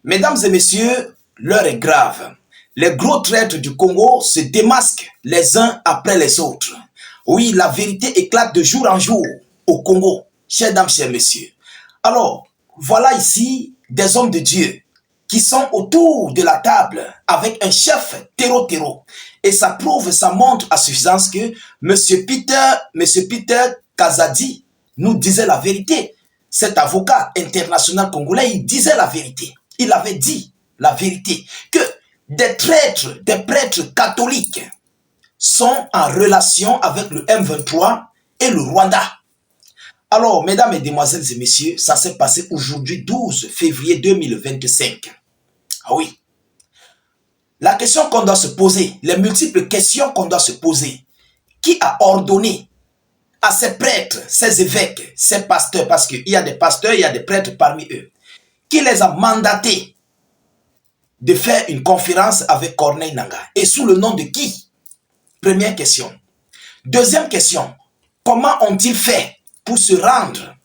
Mesdames et messieurs, l'heure est grave. Les gros traîtres du Congo se démasquent les uns après les autres. Oui, la vérité éclate de jour en jour au Congo, chers dames, chers messieurs. Alors, voilà ici des hommes de Dieu qui sont autour de la table avec un chef terreau. Et ça prouve, ça montre à suffisance que M. Peter Kazadi nous disait la vérité. Cet avocat international congolais, il disait la vérité. Il avait dit la vérité, que des traîtres, des prêtres catholiques sont en relation avec le M23 et le Rwanda. Alors, mesdames, mesdemoiselles et messieurs, ça s'est passé aujourd'hui 12 février 2025. Ah oui. La question qu'on doit se poser, les multiples questions qu'on doit se poser, qui a ordonné à ces prêtres, ces évêques, ces pasteurs, parce qu'il y a des pasteurs, il y a des prêtres parmi eux, qui les a mandatés de faire une conférence avec Corneille Nangaa. Et sous le nom de qui? Première question. Deuxième question, comment ont-ils fait pour se rendre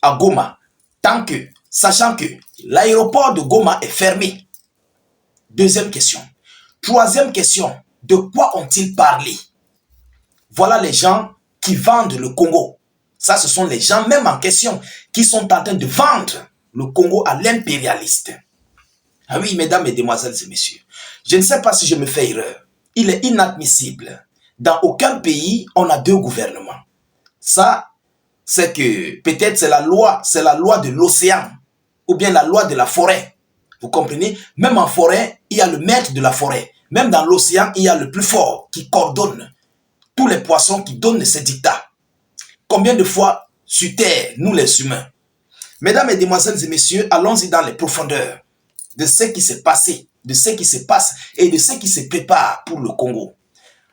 à Goma, sachant que l'aéroport de Goma est fermé? Deuxième question. Troisième question, de quoi ont-ils parlé? Voilà les gens qui vendent le Congo. Ça, ce sont les gens même en question qui sont en train de vendre le Congo à l'impérialiste. Ah oui, mesdames, mesdemoiselles et messieurs, je ne sais pas si je me fais erreur. Il est inadmissible. Dans aucun pays, on a deux gouvernements. Ça, c'est que peut-être c'est la loi de l'océan ou bien la loi de la forêt. Vous comprenez? Même en forêt, il y a le maître de la forêt. Même dans l'océan, il y a le plus fort qui coordonne tous les poissons qui donnent ces dictats. Combien de fois sur Terre, nous les humains? Mesdames, mesdemoiselles et messieurs, allons-y dans les profondeurs de ce qui s'est passé, de ce qui se passe et de ce qui se prépare pour le Congo.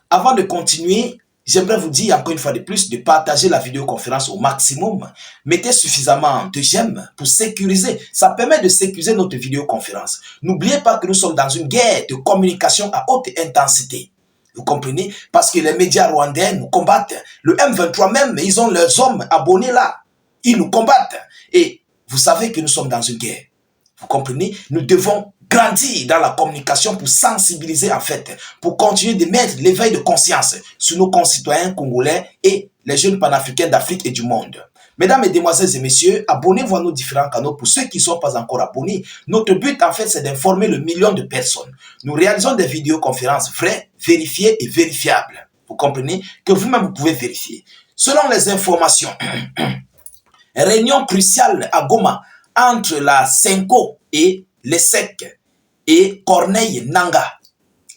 Avant de continuer, j'aimerais vous dire encore une fois de plus de partager la vidéoconférence au maximum. Mettez suffisamment de j'aime pour sécuriser. Ça permet de sécuriser notre vidéoconférence. N'oubliez pas que nous sommes dans une guerre de communication à haute intensité. Vous comprenez? Parce que les médias rwandais nous combattent. Le M23 même, ils ont leurs hommes abonnés là. Ils nous combattent. Et vous savez que nous sommes dans une guerre. Vous comprenez? Nous devons grandir dans la communication pour sensibiliser en fait, pour continuer de mettre l'éveil de conscience sur nos concitoyens congolais et les jeunes panafricains d'Afrique et du monde. Mesdames, mesdemoiselles et messieurs, abonnez-vous à nos différents canaux. Pour ceux qui ne sont pas encore abonnés, notre but en fait c'est d'informer le million de personnes. Nous réalisons des vidéoconférences vraies, vérifiées et vérifiables. Vous comprenez? Que vous-même vous pouvez vérifier. Selon les informations, réunion cruciale à Goma entre la Senko et les SEC et Corneille Nangaa.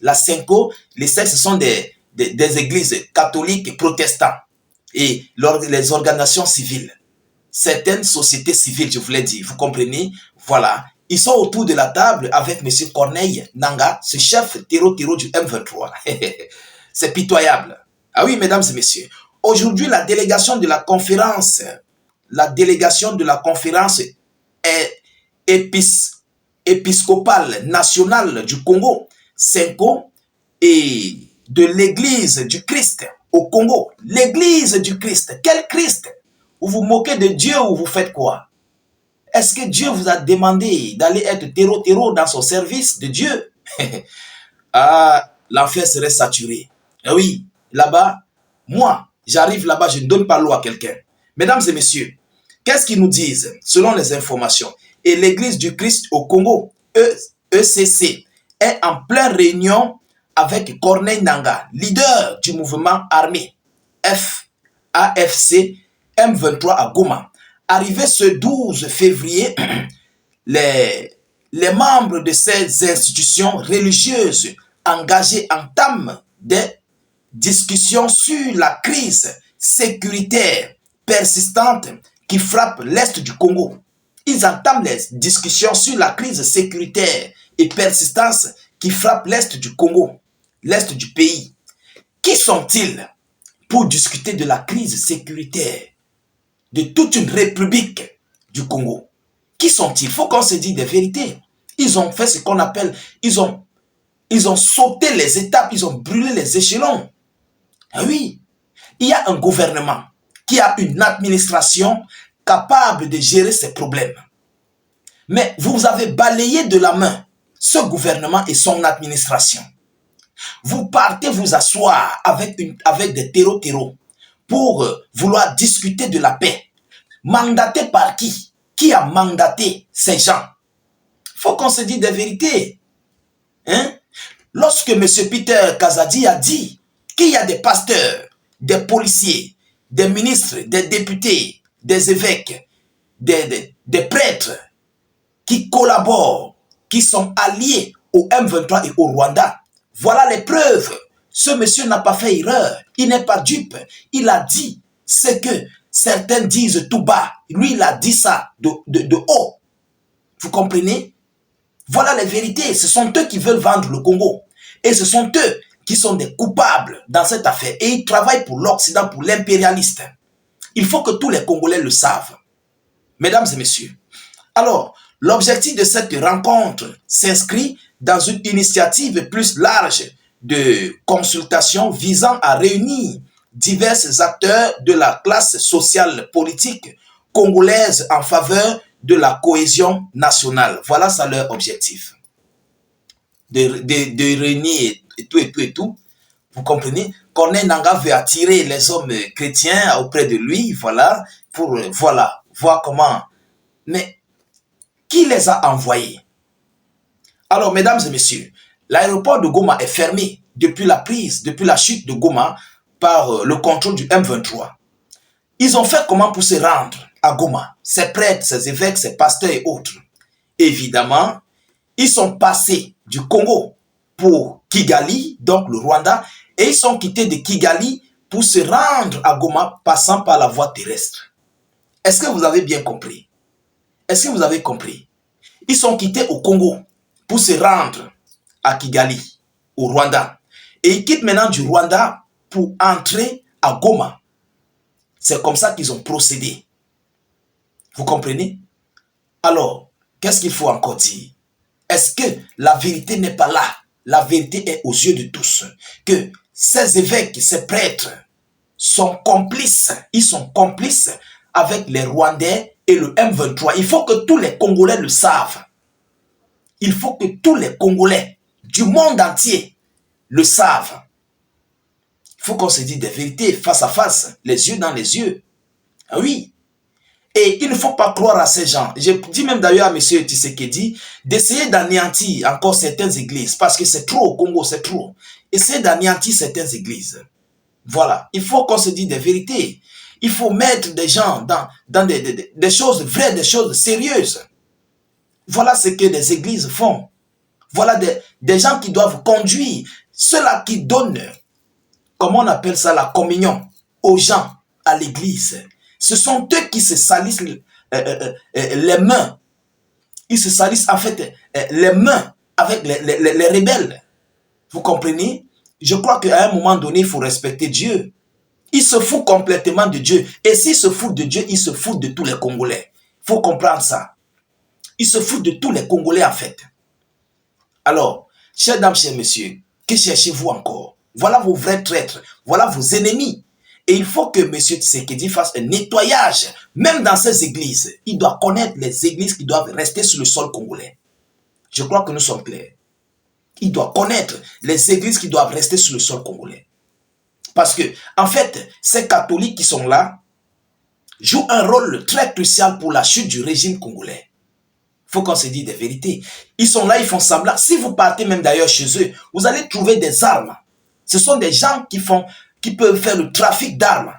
La Senko, les SEC, ce sont des églises catholiques et protestantes et les organisations civiles. Certaines sociétés civiles, je vous l'ai dit, vous comprenez? Voilà. Ils sont autour de la table avec M. Corneille Nangaa, ce chef terreau du M23. C'est pitoyable. Ah oui, mesdames et messieurs. Aujourd'hui, la délégation de la conférence épiscopale nationale du Congo, Senko, et de l'église du Christ au Congo. L'église du Christ. Quel Christ? Vous vous moquez de Dieu ou vous faites quoi? Est-ce que Dieu vous a demandé d'aller être terreau dans son service de Dieu? Ah, l'enfer serait saturé. Et oui, là-bas, moi, j'arrive là-bas, je ne donne pas l'eau à quelqu'un. Mesdames et messieurs, qu'est-ce qu'ils nous disent selon les informations? Et l'église du Christ au Congo, ECC, est en pleine réunion avec Corneille Nangaa, leader du mouvement armé AFC M23 à Goma. Arrivé ce 12 février, les membres de ces institutions religieuses engagées entament des discussions sur la crise sécuritaire persistante qui frappe l'Est du Congo. Ils entament les discussions sur la crise sécuritaire et persistance qui frappe l'Est du Congo, l'Est du pays. Qui sont-ils pour discuter de la crise sécuritaire de toute une république du Congo? Qui sont-ils? Il faut qu'on se dise des vérités. Ils ont fait ce qu'on appelle, ils ont sauté les étapes, ils ont brûlé les échelons. Ah oui, il y a un gouvernement qui a une administration capable de gérer ces problèmes. Mais vous avez balayé de la main ce gouvernement et son administration. Vous partez vous asseoir avec des terreaux pour vouloir discuter de la paix. Mandaté par qui? Qui a mandaté ces gens? Faut qu'on se dise des vérités. Hein? Lorsque M. Peter Kazadi a dit qu'il y a des pasteurs, des policiers, des ministres, des députés, des évêques, des prêtres qui collaborent, qui sont alliés au M23 et au Rwanda, voilà les preuves. Ce monsieur n'a pas fait erreur. Il n'est pas dupe. Il a dit ce que certains disent tout bas. Lui, il a dit ça de haut. Vous comprenez? Voilà les vérités. Ce sont eux qui veulent vendre le Congo. Et ce sont eux qui sont des coupables dans cette affaire. Et ils travaillent pour l'Occident, pour l'impérialiste. Il faut que tous les Congolais le savent. Mesdames et messieurs. Alors, l'objectif de cette rencontre s'inscrit dans une initiative plus large de consultation visant à réunir divers acteurs de la classe sociale politique congolaise en faveur de la cohésion nationale. Voilà ça leur objectif. De réunir et tout. Vous comprenez? Corneille Nangaa veut attirer les hommes chrétiens auprès de lui, voilà, pour voir comment. Mais qui les a envoyés? Alors, mesdames et messieurs, l'aéroport de Goma est fermé depuis la chute de Goma par le contrôle du M23. Ils ont fait comment pour se rendre à Goma? Ces prêtres, ces évêques, ces pasteurs et autres. Évidemment, ils sont passés du Congo pour Kigali, donc le Rwanda, et ils sont quittés de Kigali pour se rendre à Goma passant par la voie terrestre. Est-ce que vous avez bien compris? Est-ce que vous avez compris? Ils sont quittés au Congo pour se rendre à Kigali, au Rwanda. Et ils quittent maintenant du Rwanda pour entrer à Goma. C'est comme ça qu'ils ont procédé. Vous comprenez? Alors, qu'est-ce qu'il faut encore dire? Est-ce que la vérité n'est pas là? La vérité est aux yeux de tous. Que ces évêques, ces prêtres sont complices. Ils sont complices avec les Rwandais et le M23. Il faut que tous les Congolais le savent. Il faut que tous les Congolais du monde entier le savent. Il faut qu'on se dise des vérités face à face, les yeux dans les yeux. Ah oui. Et il ne faut pas croire à ces gens. Je dis même d'ailleurs à M. Tshisekedi d'essayer d'anéantir encore certaines églises parce que c'est trop au Congo, c'est trop. Essayez d'anéantir certaines églises. Voilà. Il faut qu'on se dise des vérités. Il faut mettre des gens dans des choses vraies, des choses sérieuses. Voilà ce que les églises font. Voilà des gens qui doivent conduire, ceux-là qui donnent, comment on appelle ça, la communion aux gens à l'église. Ce sont eux qui se salissent les mains. Ils se salissent en fait les mains avec les rebelles. Vous comprenez? Je crois qu'à un moment donné, il faut respecter Dieu. Il se fout complètement de Dieu. Et s'il se fout de Dieu, il se fout de tous les Congolais. Il faut comprendre ça. Il se fout de tous les Congolais en fait. Alors, chers dames, chers messieurs, que cherchez-vous encore? Voilà vos vrais traîtres, voilà vos ennemis. Et il faut que M. Tshisekedi fasse un nettoyage, même dans ces églises. Il doit connaître les églises qui doivent rester sur le sol congolais. Je crois que nous sommes clairs. Il doit connaître les églises qui doivent rester sur le sol congolais. Parce que, en fait, ces catholiques qui sont là jouent un rôle très crucial pour la chute du régime congolais. Il faut qu'on se dise des vérités. Ils sont là, ils font semblant. Si vous partez même d'ailleurs chez eux, vous allez trouver des armes. Ce sont des gens qui peuvent faire le trafic d'armes.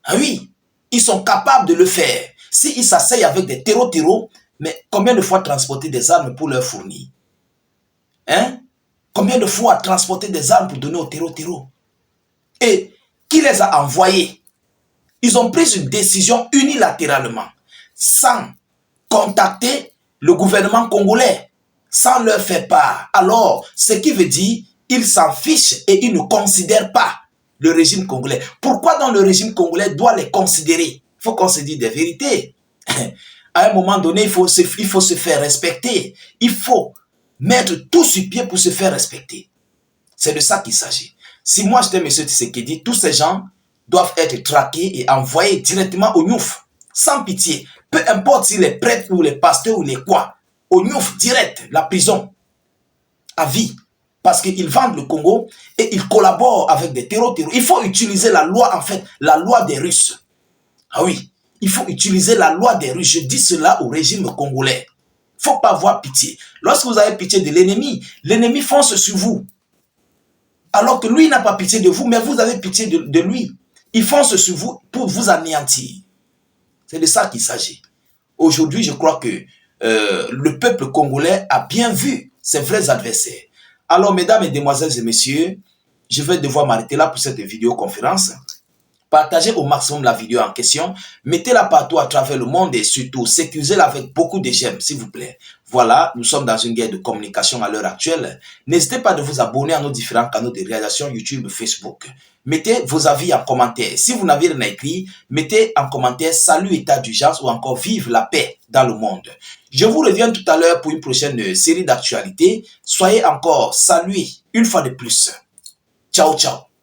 Ah oui, ils sont capables de le faire. S'ils s'asseyent avec des terreaux, mais combien de fois transporter des armes pour leur fournir? Hein? Combien de fois transporter des armes pour donner aux terreaux? Et qui les a envoyés? Ils ont pris une décision unilatéralement, sans contacter le gouvernement congolais, sans leur faire part. Alors, ce qui veut dire, ils s'en fichent et ils ne considèrent pas le régime congolais. Pourquoi donc le régime congolais doit les considérer? Il faut qu'on se dise des vérités. À un moment donné, il faut se faire respecter. Il faut mettre tout sur pied pour se faire respecter. C'est de ça qu'il s'agit. Si moi j'étais M. Tshisekedi, tous ces gens doivent être traqués et envoyés directement au Nyouf, sans pitié. peu importe s'il est prêtre ou les pasteurs ou les quoi, au Niouf direct, la prison, à vie. Parce qu'ils vendent le Congo et ils collaborent avec des terroristes. Il faut utiliser la loi, en fait, la loi des Russes. Ah oui, il faut utiliser la loi des Russes. Je dis cela au régime congolais. Il ne faut pas avoir pitié. Lorsque vous avez pitié de l'ennemi fonce sur vous. Alors que lui n'a pas pitié de vous, mais vous avez pitié de lui. Il fonce sur vous pour vous anéantir. C'est de ça qu'il s'agit. Aujourd'hui, je crois que le peuple congolais a bien vu ses vrais adversaires. Alors, mesdames et demoiselles et messieurs, je vais devoir m'arrêter là pour cette vidéoconférence. Partagez au maximum la vidéo en question. Mettez-la partout à travers le monde et surtout, sécurisez-la avec beaucoup de j'aime, s'il vous plaît. Voilà, nous sommes dans une guerre de communication à l'heure actuelle. N'hésitez pas de vous abonner à nos différents canaux de réalisation YouTube, Facebook. Mettez vos avis en commentaire. Si vous n'avez rien écrit, mettez en commentaire salut état d'urgence ou encore vive la paix dans le monde. Je vous reviens tout à l'heure pour une prochaine série d'actualités. Soyez encore salués une fois de plus. Ciao, ciao.